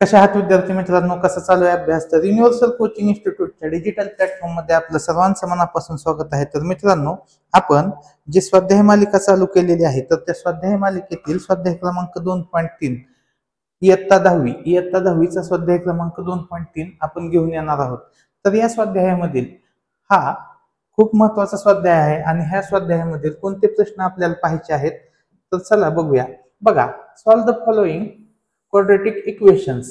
कशा आहात विद्यार्थी मित्रांनो, कसा चालू आहे अभ्यास? तर युनिव्हर्सल कोचिंग इन्स्टिट्यूटच्या डिजिटल प्लॅटफॉर्म मध्ये आपलं सर्वांचं मनापासून स्वागत आहे. तर मित्रांनो, आपण जी स्वाध्याय मालिका चालू केलेली आहे, तर त्या स्वाध्याय मालिकेतील स्वाध्याय क्रमांक 2.3 इयत्ता 10वीचा स्वाध्याय क्रमांक 2.3 आपण घेऊन येणार आहोत. तर या स्वाध्यायामधील हा खूप महत्वाचा स्वाध्याय आहे आणि ह्या स्वाध्यायामधील कोणते प्रश्न आपल्याला पाहायचे आहेत, तर चला बघूया. बघा, solve the following quadratic equations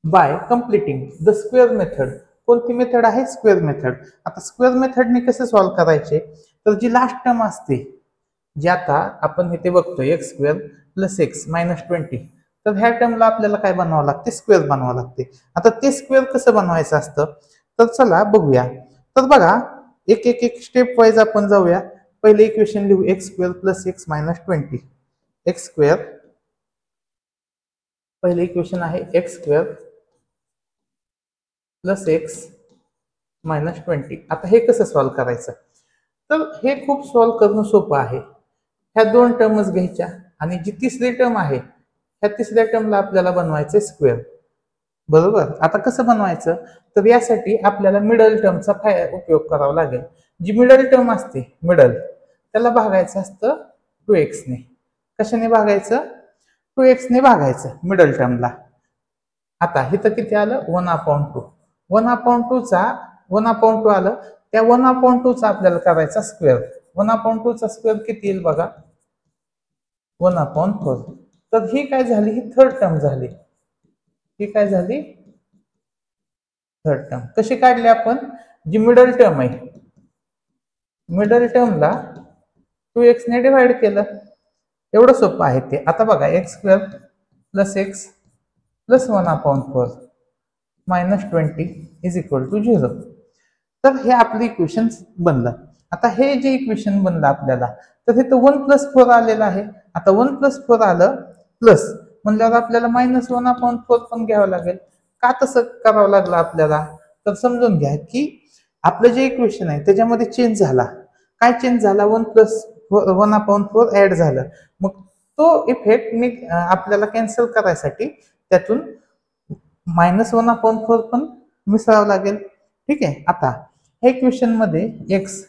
by completing the square method. कोणती मेथड आहे? Square method. आता स्क्वेअर मेथडने कसे सॉल्व करायचे? तर जी लास्ट टर्म असते, जी आता आपण इथे बघतोय x square plus x minus 20, तर ह्या टर्मला आपल्याला काय बनवावं लागते? स्क्वेअर बनवावं लागते. आता ते स्क्वेअर कसं बनवायचं असतं, तर चला बघूया. तर बघा, एक एक एक स्टेप वाईज आपण जाऊया. पहिले इक्वेशन लिहू, x square plus x minus 20. X square, पहिले इक्वेशन आहे x square plus x minus 20. आता हे कसं सॉल्व करायचं? तर हे खूप सॉल्व करणं सोपं आहे. ह्या दोन टर्मच घ्यायच्या आणि जी तिसरी टर्म आहे, ह्या तिसऱ्या टर्मला आपल्याला बनवायचं स्क्वेअर. बरोबर. आता कसं बनवायचं? तर यासाठी आपल्याला मिडल टर्मचा उपयोग करावा लागेल. जी मिडल टर्म असते, मिडल, त्याला भागायचं असतं 2x ने. कशाने भागायचं? 2x ने भागायचं मिडल टर्मला. आता इथं किती आलं? 1/2. 1/2 चा 1/2 आलं, त्या 1/2 चा आपल्याला करायचा स्क्वेअर. 1/2 चा स्क्वेअर किती येईल बघा? 1/4. तर ही काय झाली? ही थर्ड टर्म झाली. ही काय झाली? Third term. कशी काढली आपण? जी मिडल टर्म आहे, मिडल टर्मला 2x ने डिवाइड केलं. एवढं सोपं आहे ते. आता बघा, x square plus x plus 1/4 minus 20 is equal to 0. तर हे आपलं इक्वेशन बनलं. आता हे जे इक्वेशन बनलं आपल्याला, तर हे तर 1+4 आलेलं आहे. आता 1+4 आलं प्लस म्हणल्यावर आपल्याला मायनस 1/4 पण घ्यावं लागेल. का तसं करावं लागलं आपल्याला? तर समजून घ्या की आपलं जे इक्वेशन आहे त्याच्यामध्ये चेंज झाला. काय चेंज झाला? 1+1/4 ऍड झालं. मग तो इफेक्ट मी आपल्याला कॅन्सल करायसाठी त्यातून मायनस 1/4 पण मिसळावं लागेल. ठीक आहे. आता हे इक्वेशन मध्ये एक्स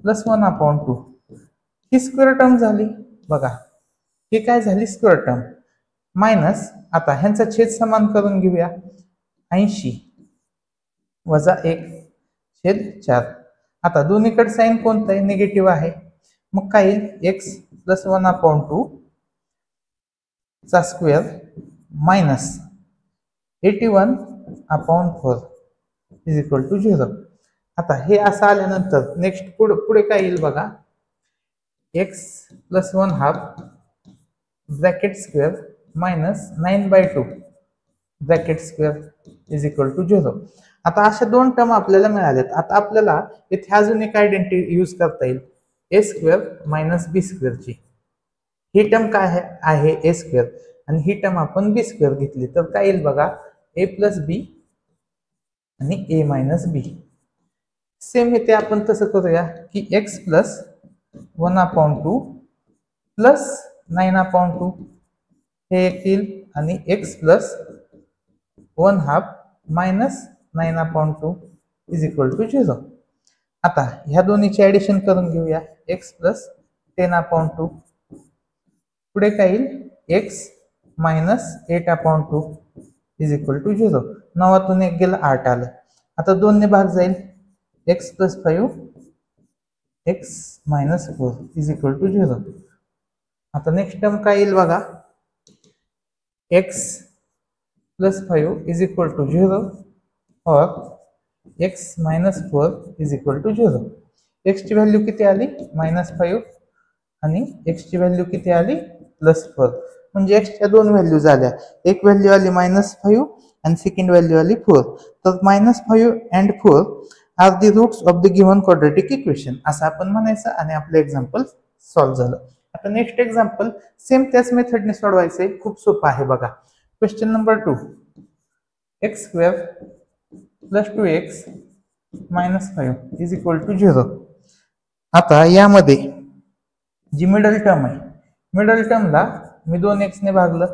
प्लस 1/2 ही स्क्वेअर टर्म झाली. बघा, ही काय झाली? Square term. मायनस, आता ह्यांचा छेद समान करून घेऊया. 80 वजा 1/4. आता दोन्हीकडे साइन कोणतं आहे? निगेटिव्ह आहे. मग काय येईल? एक्स प्लस 1/2 चा square minus 81/4 is equal to 0. आता हे असं आल्यानंतर नेक्स्ट पुढे काय येईल बघा? X plus 1/2 bracket square minus 9/2 bracket square is equal to 0. आता अशा दोन टर्म आपल्याला मिळाल्यात. आता आपल्याला इथे अजून एक आयडेंटिटी यूज करता येईल, ए स्क्वेअर मायनस बी स्क्वेअरची. ही टर्म काय आहे? ए स्क्वेअर, आणि ही टर्म आपण बी स्क्वेअर घेतली तर काय येईल बघा? ए प्लस बी आणि ए मायनस बी. सेम इथे आपण तसं करूया की एक्स प्लस 1/2 प्लस 9/2 हे एक येईल आणि x plus 1/2 minus 9/2 is equal to 0. आता ह्या दोन्हीची ऍडिशन करून घेऊया. एक्स प्लस 10/2 पुढे काय येईल? X minus 8/2 is equal to 0. 9तून 1 गेलं, 8 आलं. आता 2 ने भाग जाईल. X plus 5 x minus 4 is equal to 0. आता नेक्स्ट टर्म काय येईल बघा? X plus 5 is equal to 0 और x minus 4 is equal to 0. एक्स ची व्हॅल्यू किती आली? -5 आणि एक्स ची व्हॅल्यू किती आली? +4. म्हणजे एक्सच्या दोन व्हॅल्यू झाल्या. एक व्हॅल्यू आली -5 and second value आली 4. तर -5 and 4 are the roots of the given quadratic equation असं आपण म्हणायचं आणि आपलं एक्झाम्पल सॉल्व्ह झालं. आता नेक्स्ट एक्झाम्पल सेम त्याच मेथडने सोडवायचं आहे. खूप सोपं आहे बघा. Question number 2, x square plus 2x minus 5 is equal to 0. आता यामध्ये जी मिडल टर्म आहे, मिडल टर्मला मी 2x ने भागलं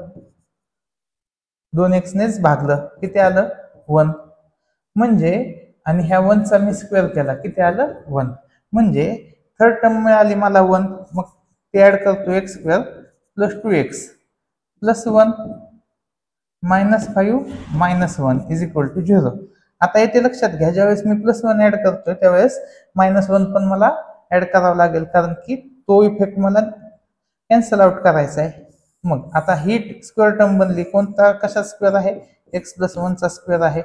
2x नेच भागलं किती आलं 1 म्हणजे आणि ह्या 1 चा मी स्क्वेअर केला किती आलं 1 म्हणजे थर्ड टर्म मिळाली मला 1 मग ते ऍड करतो x square plus 2x plus 1 -5 -1 is equal to 0. आता येथे लक्षात घ्या ज्यावेळेस मी प्लस 1 ऍड करतोय त्यावेळेस -1 पण मला ऍड करावं लागेल कारण की तो इफेक्ट मला कॅन्सल आउट करायचा आहे. मग आता ही स्क्वेअर टर्म बनली कोणता कशा स्क्वेअर आहे x प्लस 1 चा स्क्वेअर आहे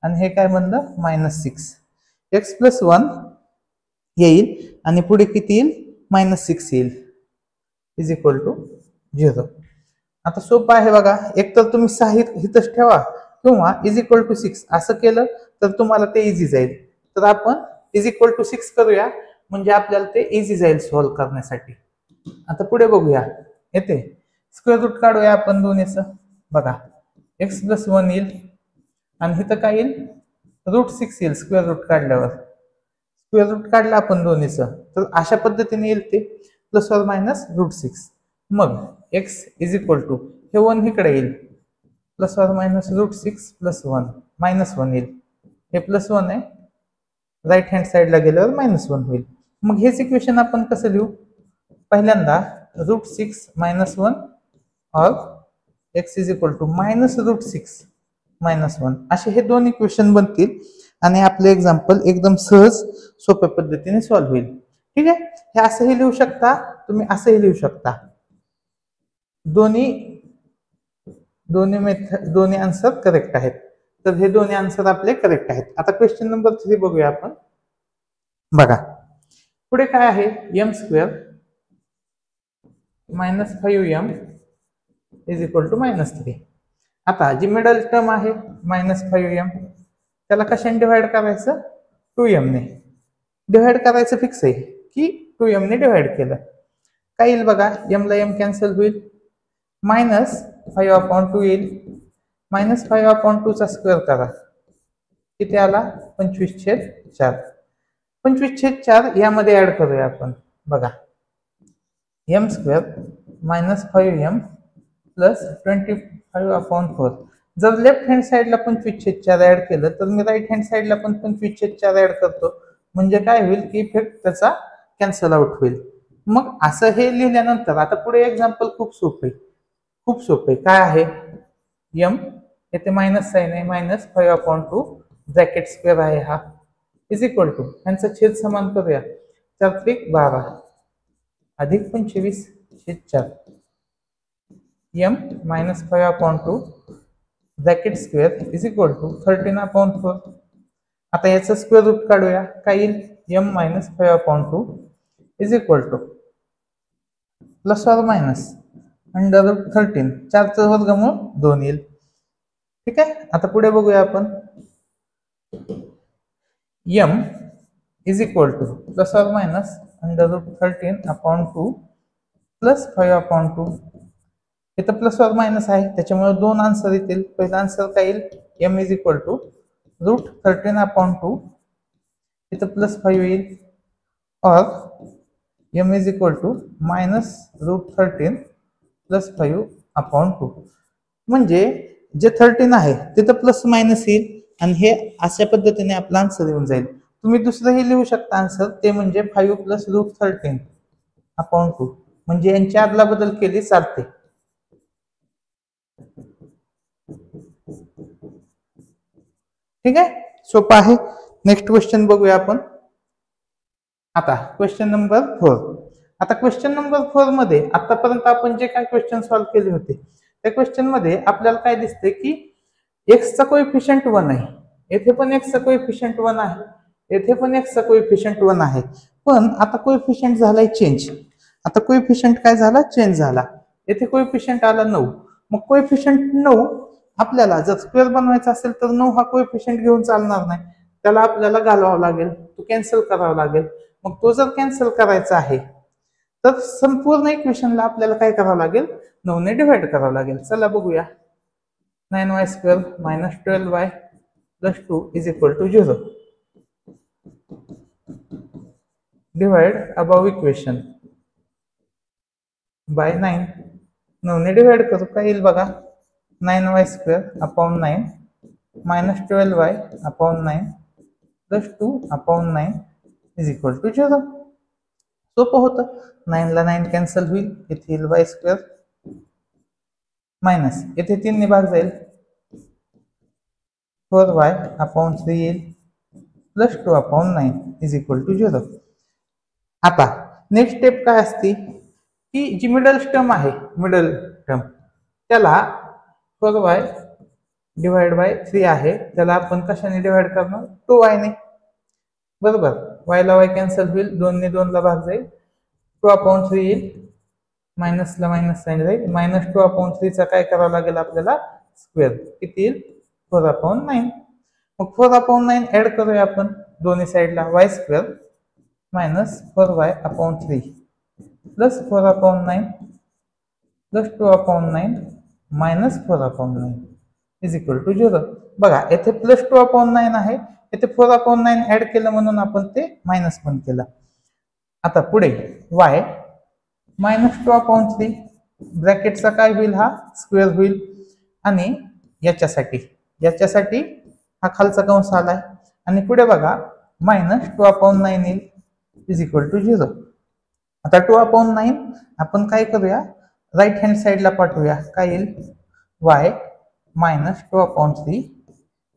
आणि हे काय बनलं -6 x प्लस 1 येईल आणि पुढे किती येईल -6 येईल इज इक्वल टू 0. आता सोपं आहे बघा एक तर तुम्ही 6 इथंच ठेवा किंवा इज इक्वल टू 6 असं केलं तर तुम्हाला ते इझी जाईल. तर आपण इज इक्वल टू 6 करूया म्हणजे आपल्याला ते इझी जाईल सॉल्व्ह करण्यासाठी. आता पुढे बघूया येते स्क्वेअर रूट काढूया आपण दोन्हीचं बघा x प्लस 1 येईल आणि इथं काय येईल √6 येईल स्क्वेअर रूट काढल्यावर. स्क्वेअर रूट काढला आपण दोन्हीचं तर अशा पद्धतीने येईल ते प्लस ऑर मायनस √6. मग x इज इक्वल टू हे 1 इकडे येईल प्लस ऑर मायनस √6 प्लस 1 -1 येईल हे प्लस 1 आहे राईट हँड साईडला गेल्यावर -1 होईल. मग हेच इक्वेशन आपण कसं लिहू पहिल्यांदा √6 -1 और x इज इक्वल टू -√6 -1 असे हे दोन इक्वेशन बनतील आणि आपले एक्झाम्पल एकदम सहज सोप्या पद्धतीने सॉल्व्ह होईल. ठीक आहे हे असंही लिहू शकता तुम्ही असंही लिहू शकता दोन्ही आन्सर करेक्ट आहेत. तर हे दोन्ही आन्सर आपले करेक्ट आहेत. आता क्वेश्चन नंबर 3 बघूया आपण बघा पुढे काय आहे m square -5m is equal to -3. आता जी मिडल टर्म आहे -5m त्याला कशाने डिवाइड करायचं 2m ने डिवाइड करायचं फिक्स आहे की 2m ने डिवाइड केलं काय येईल बघा m ला m कॅन्सल होईल -5/2 येईल -5/2 चा स्क्वेअर करा किती आला 25/4 25/4 यामध्ये ऍड करूया आपण बघा m स्क्वेअर -5m प्लस 25/4 जर लेफ्ट हँड साइडला 25/4 ऍड केलं तर मी राईट हँड साइडला पण 25/4 ऍड करतो म्हणजे काय होईल की इफेक्ट त्याचा कॅन्सल आउट होईल. मग असं हे लिहिल्यानंतर आता पुढे एक्झाम्पल खूप सोपे काय आहे m येथे मायनस साइन आहे -5/2 ब्रॅकेट स्क्वेअर आहे हा इज इक्वल टू यांचा छेद समान करूया 4×12 अधिक 25/4 m -5/2 bracket square is equal to 13/4. आता याचं स्क्वेअर रूट काढूया काय येईल m -5/2 is equal to plus or minus √13 4चं वर्गमूळ 2 येईल. ठीक आहे आता पुढे बघूया आपण m is equal to plus or minus √13/2 plus 5/2 इथं प्लस ऑर मायनस आहे त्याच्यामुळे दोन आन्सर येतील. पहिला आन्सर काय येईल m इज इक्वल टू √13/2 इथं प्लस 5 येईल और m is equal to -√13 plus 5/2 म्हणजे जे 13 आहे तिथं प्लस मायनस येईल आणि हे अशा पद्धतीने आपला आन्सर येऊन जाईल. तुम्ही दुसरंही लिहू शकता आन्सर ते म्हणजे 5 प्लस √13/2 म्हणजे यांची आदला बदल केली चालते. ठीक आहे सोपं आहे. नेक्स्ट क्वेश्चन बघूया आपण आता क्वेश्चन नंबर 4. आता क्वेश्चन नंबर 4 मध्ये आतापर्यंत आपण जे काय क्वेश्चन सॉल्व्ह केले होते त्या क्वेश्चन मध्ये आपल्याला काय दिसते की x चा कोएफिशियंट 1 आहे येथे पण x चा कोएफिशियंट 1 आहे येथे पण x चा कोएफिशियंट 1 आहे पण आता कोएफिशियंट झालाय चेंज. आता कोएफिशियंट काय झाला चेंज झाला येथे कोएफिशियंट आला 9 मग कोएफिशियंट 9 आपल्याला जर स्क्वेअर बनवायचा असेल तर 9 हा कोएफिशियंट घेऊन चालणार नाही त्याला आपल्याला घालवावा लागेल तो कॅन्सल करावा लागेल. मग तो जर कॅन्सल करायचा आहे तर संपूर्ण इक्वेशनला आपल्याला काय करावं लागेल 9 ने डिवाइड करावं लागेल. चला बघूया 9y² - 12y + 2 is equal to 0. Divide above equation by 9 ने डिवाइड करू काय येईल बघा 9y² upon 9 minus 12y upon 9 plus 2 upon 9 is equal to 0. सोपं होतं. 9 ला 9 कॅन्सल होईल, इथे येईल y² मायनस इथे 3 ने भाग जाईल 4y अपॉन 3 येईल plus 2 upon 9 is equal to 0. आता नेक्स्ट स्टेप काय असते की जी मिडल टर्म आहे, मिडल टर्म त्याला 4y डिवाइड बाय 3 आहे, त्याला आपण कशाने डिवाइड करणार, 2y ने. बरोबर, y ला y कॅन्सल होईल, 2 ने 2 ला भाग जाईल, 2 अपॉन 3 येईल, मायनस ला मायनस साइन जाईल, मायनस 2 अपॉन 3 चा काय करावं लागेल आपल्याला, स्क्वेअर, किती येईल 4 अपॉन 9. मग 4 अपॉन 9 ऍड करूया आपण दोन्ही साइडला, y² minus 4y upon 3 plus 4 upon 9 plus 2 upon 9 minus 4 upon 9 is equal to 0. बघा येथे प्लस 2 अपॉन 9 आहे, येथे 4 अपॉन 9 ऍड केलं म्हणून आपण ते मायनस पण केलं. आता पुढे y मायनस 2 अपॉन 3 ब्रॅकेटचा काय होईल, हा स्क्वेअर होईल, आणि याच्यासाठी हा खालचा कंस आलाय, आणि पुढे बघा मायनस 2 अपॉन 9 येईल इज इक्वल टू 0. आता 2 अपॉन 9 आपण काय करूया, राईट हँड साइडला पाठवूया, काय येईल y minus 2 upon 3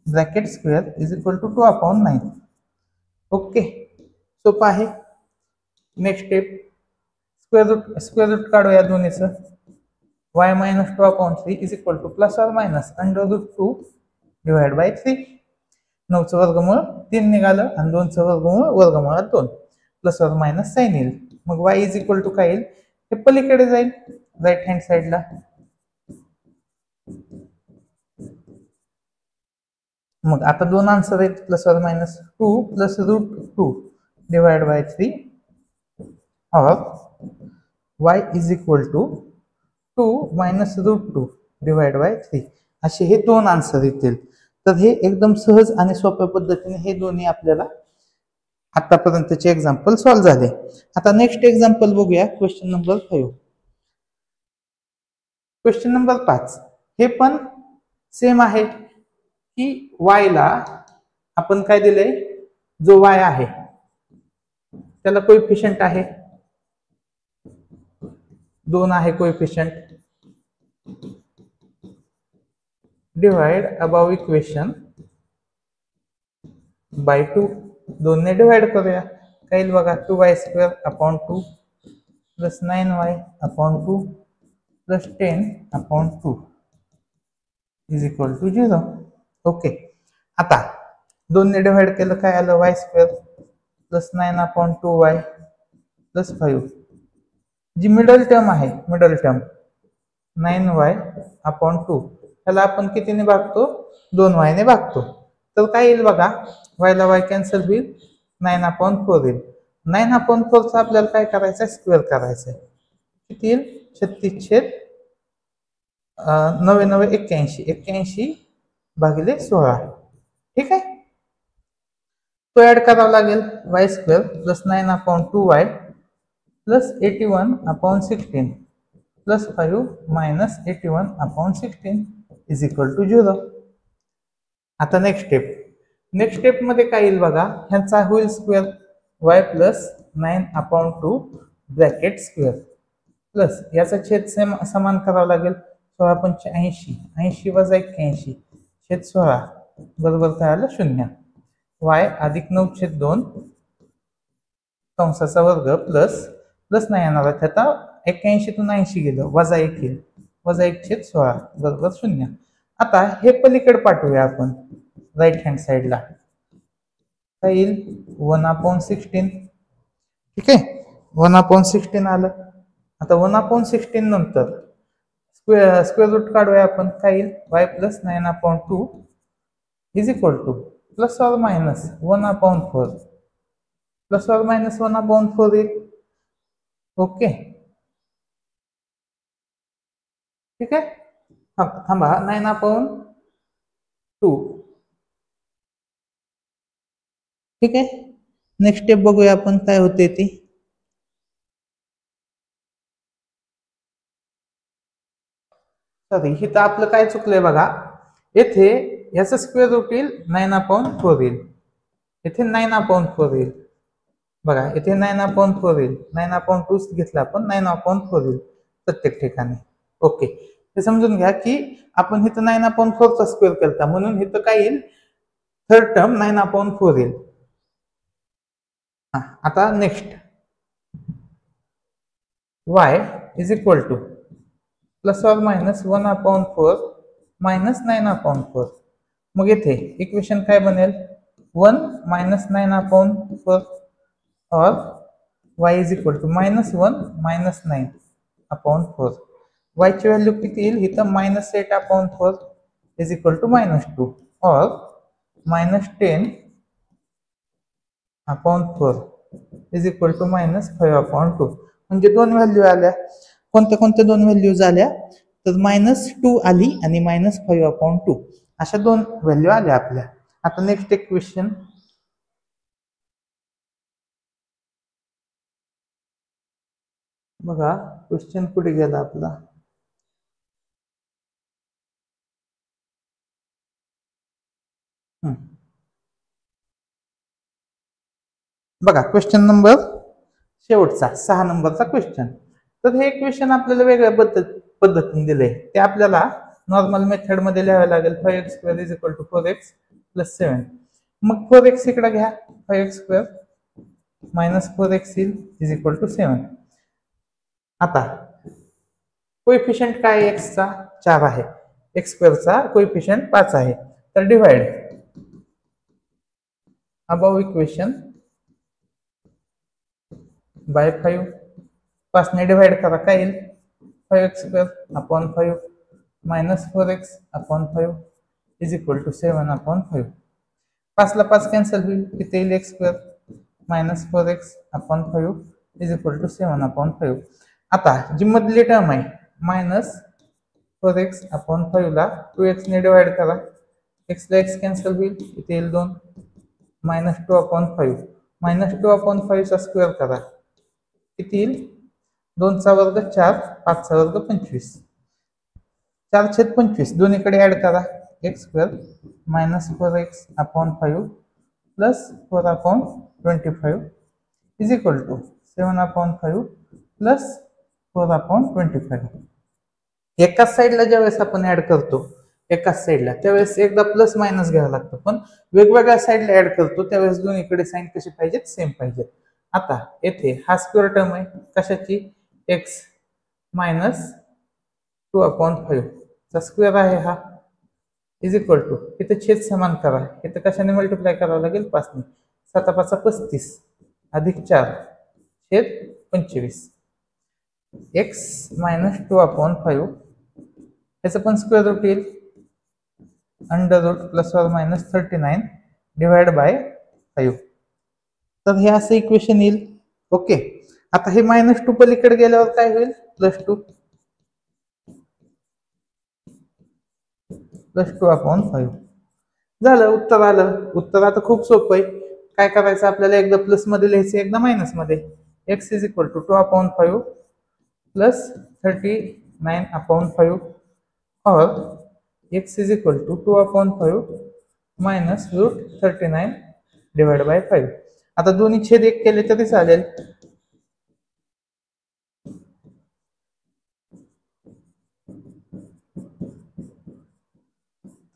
bracket square is equal to 2 upon 9. Okay, सोपं आहे. नेक्स्ट स्टेप, स्क्वेअर रूट काढूया दोन्हीचं. y minus 2 upon 3 is equal to plus or minus under root 2 divide by 3. 9चं वर्गमूळ 3 निघालं आणि 2चं वर्गमूळ वर्गमुळात 2 प्लस ऑर मायनस साइन येईल. मग y इज इक्वल टू काय येईल, हे पलीकडे जाईल राईट हँड साइडला. मग आता दोन आन्सर आहेत, plus or minus 2 plus root 2 divide by 3 और y is equal to 2 minus root 2 divide by 3, असे हे दोन आन्सर येतील. तर हे एकदम सहज आणि सोप्या पद्धतीने हे दोन्ही आपल्याला आतापर्यंतचे एक्झाम्पल सॉल्व्ह झाले. आता नेक्स्ट एक्झाम्पल बघूया, क्वेश्चन नंबर 5. क्वेश्चन नंबर 5 हे पण सेम आहे की y ला आपण काय दिले, जो y आहे त्याला कोएफिशिएंट आहे 2 आहे coefficient, divide above equation by 2. 2 ने डिवाइड करूया, काय येईल बघा, 2y² upon 2 plus 9y upon 2 plus 10 upon 2 is equal to 0. Okay, आता 2 ने डिवाइड केलं, काय आलं, y² plus 9 upon 2y plus 5. जी मिडल टर्म आहे, मिडल टर्म 9y अपॉन 2, त्याला आपण कितीने भागतो, 2y ने भागतो. तर काय येईल बघा, y ला y कॅन्सल होईल, 9 अपॉन 4 येईल. 9 अपॉन 4 चा आपल्याला काय करायचं आहे, स्क्वेअर करायचं आहे. किती येईल, 36 छेद 9 9 81, 81 भागिले 16. ठीक आहे, तो ऍड करावा लागेल, y² plus 9 upon 2y plus 81 upon 16 plus 5 minus 81 upon 16 is equal to 0. आता नेक्स्ट स्टेप मध्ये काय येईल बघा, ह्यांचा होईल square, y plus 9 upon 2 bracket square plus याचा छेद समान करावा लागेल, 16 पंच 80, 80 वजा 81 छेद 16 बरोबर काय आलं 0. y अधिक 9 छेद 2 कंसाचा वर्ग प्लस प्लस नाही येणार आहे, आता 81 तून 80 गेलं, वजा 1 येईल, वजा 1 छेद 16 बरोबर 0. आता हे पलीकडे पाठवूया आपण राईट हँड साइडला, काय येईल 1 अपॉन 16. ठीक आहे, 1 अपॉन 16 आलं. आता 1 अपॉन 16 नंतर स्क्वेअर रूट काढूया आपण, काय येईल y plus 9 upon 2 is equal to plus or minus 1 upon 4 plus or minus 1 upon 4 येईल. ओके, ठीक आहे, थांबा, 9 अपॉन 2. ठीक आहे, नेक्स्ट स्टेप बघूया आपण काय होते ती. सॉरी इथं आपलं काय चुकलंय बघा, येथे याचा स्क्वेअर रूट येईल 9/4 येईल, येथे 9/4 येईल बघा, इथे 9/4 येईल, 9/2 घेतला आपण, 9/4 येईल प्रत्येक ठिकाणी. ओके, हे समजून घ्या की आपण इथं 9/4 चा स्क्वेअर केलता म्हणून इथं काय येईल, थर्ड टर्म 9/4 येईल. आता next y is equal to plus or minus 1/4 minus 9/4. मग इथे इक्वेशन काय बनेल, 1 मायनस 9/4 और y is equal to -1 minus 9/4. y ची व्हॅल्यू किती येईल इथं, -8/4 इज इक्वल टू -2 और -10/4 इज इक्वल टू -5/2. म्हणजे दोन व्हॅल्यू आल्या. कोणत्या कोणत्या दोन व्हॅल्यूज आल्या, तर -2 आली आणि -5/2 अशा दोन व्हॅल्यू आल्या आपल्या. आता नेक्स्ट एक क्वेश्चन बघा, क्वेश्चन कुठे गेला आपला, बघा क्वेश्चन नंबर शेवटचा 6 नंबरचा क्वेश्चन. तर हे क्वेश्चन आपल्याला वेगळ्या पद्धतीने दिले, ते आपल्याला नॉर्मल मेथड मध्ये लिहावे लागेल. 5x² is equal to 4x plus 7. मग 4x इकडे घ्या, 5x² minus 4x is equal to 7. आता कोएफिशियंट काय x चा 4 आहे, x² चा कोएफिशियंट 5 आहे, तर डिवाइड अबव इक्वेशन बाय 5. 5 ने डिवाइड करा, काय येईल 5x² upon 5 minus 4x upon 5 is equal to 7/5. 5 ला 5 कॅन्सल होईल, किती येईल x² minus 4x upon 5 is equal to 7/5. आता जी मधली टर्म आहे मायनस 4x अपॉन 5 ला 2x ने डिवाइड करा, x ला x कॅन्सल होईल, किती येईल 2 -2/5 -2/5 चा स्क्वेअर करा, किती येईल 2 चा वर्ग 4 5 चा वर्ग 25 4/25 दोन्हीकडे ऍड करा, x² minus 4x upon 5 plus 4/25 is equal to 7/5 plus 4/25. एकाच साईडला ज्यावेळेस आपण ऍड करतो एकाच साईडला, त्यावेळेस एकदा प्लस मायनस घ्यावं लागतं, पण वेगवेगळ्या साईडला ऍड करतो त्यावेळेस दोन्हीकडे साईन कशी पाहिजेत, सेम पाहिजेत. आता येथे हा स्क्वेअर टर्म आहे कशाची, x मायनस 2/5 चा स्क्वेअर आहे हा, इज इक्वल टू इथे छेद समान करा, इथे कशाने मल्टिप्लाय करावं लागेल 5 ने, 7×5 = 35 अधिक 4 छेद 25. x मायनस 2/5 याचं पण स्क्वेअर रूट येईल under root plus or minus 39 divide by 5. तर हे असं इक्वेशन येईल. ओके, आता हे -2 पलीकडे गेल्यावर काय होईल, +2 +2/5 झालं, उत्तर आलं. उत्तर आता खूप सोपं आहे. काय करायचं आपल्याला, एकदा प्लस मध्ये लिहायचं, एकदा मायनस मध्ये. x is equal to 2/5 plus 39/5 और x is equal to 2/5 minus root 39 divide by 5. आता दोन्ही छेद एक केले तरी चालेल.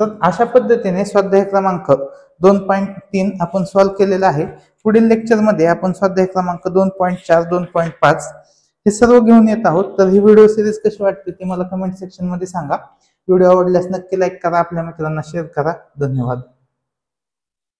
तर अशा पद्धतीने स्वाध्याय क्रमांक 2.3 आपण सॉल्व्ह केलेला आहे. पुढील लेक्चर मध्ये आपण स्वाध्याय क्रमांक 2.4 2.5 हे सर्व घेऊन येत आहोत. तर ही व्हिडिओ सिरीज कशी वाटते ते मला कमेंट सेक्शन मध्ये सांगा. व्हिडिओ आवडल्यास नक्की लाईक करा, आपल्या मित्रांना शेअर करा. धन्यवाद.